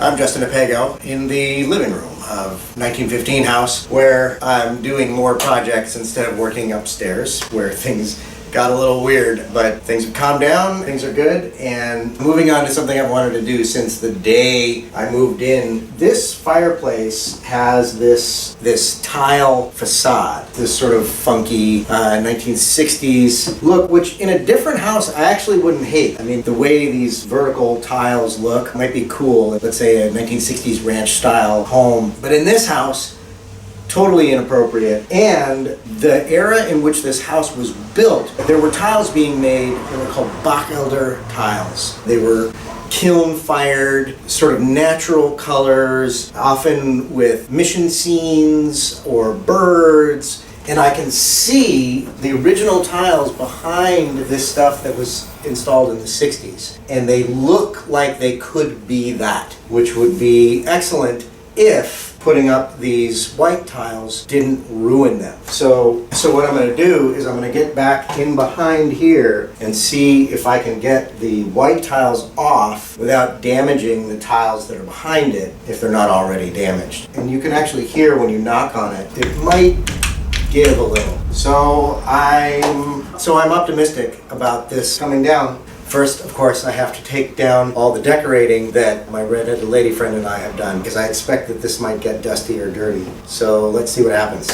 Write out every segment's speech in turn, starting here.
I'm Justin DiPego in the living room of 1915 house, where I'm doing more projects instead of working upstairs, where things got a little weird, but things have calmed down, things are good, and moving on to something I've wanted to do since the day I moved in. This fireplace has this tile facade, this sort of funky 1960s look, which in a different house I actually wouldn't hate. I mean, the way these vertical tiles look might be cool, let's say a 1960s ranch style home, but in this house, totally inappropriate. And the era in which this house was built, there were tiles being made that were called Bachelder tiles. They were kiln fired, sort of natural colors, often with mission scenes or birds. And I can see the original tiles behind this stuff that was installed in the 60s. And they look like they could be that, which would be excellent if putting up these white tiles didn't ruin them. So what I'm going to do is I'm going to get back in behind here and see if I can get the white tiles off without damaging the tiles that are behind it, if they're not already damaged. And you can actually hear when you knock on it, it might give a little. So I'm optimistic about this coming down. First, of course, I have to take down all the decorating that my redheaded lady friend and I have done, because I expect that this might get dusty or dirty. So let's see what happens.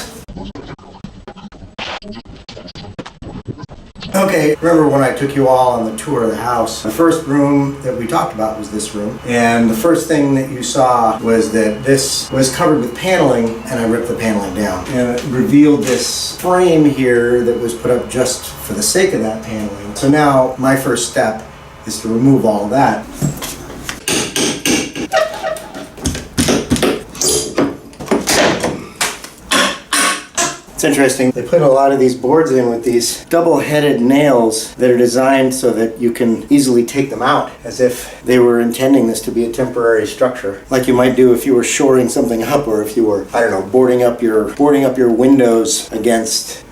Okay, remember when I took you all on the tour of the house? The first room that we talked about was this room, and the first thing that you saw was that this was covered with paneling, and I ripped the paneling down. And it revealed this frame here that was put up just for the sake of that paneling. So now my first step is to remove all of that. It's interesting, they put a lot of these boards in with these double-headed nails that are designed so that you can easily take them out, as if they were intending this to be a temporary structure, like you might do if you were shoring something up, or if you were, I don't know, boarding up your windows against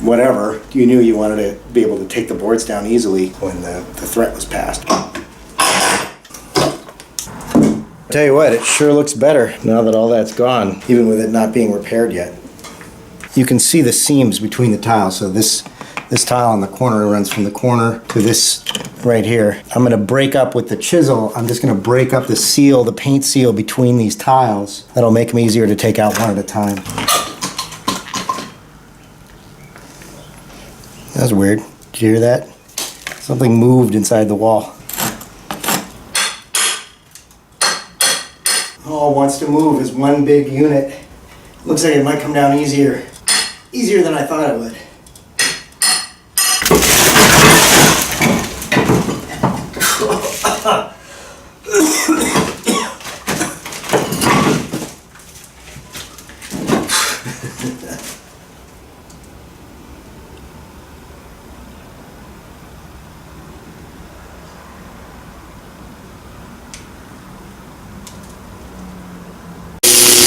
whatever. You knew you wanted to be able to take the boards down easily when the threat was passed. Tell you what, it sure looks better now that all that's gone, even with it not being repaired yet. You can see the seams between the tiles. So this tile on the corner runs from the corner to this right here. I'm going to break up with the chisel. I'm just going to break up the seal, the paint seal between these tiles. That'll make them easier to take out one at a time. That was weird. Did you hear that? Something moved inside the wall. All it wants to move is one big unit. Looks like it might come down easier than I thought it would.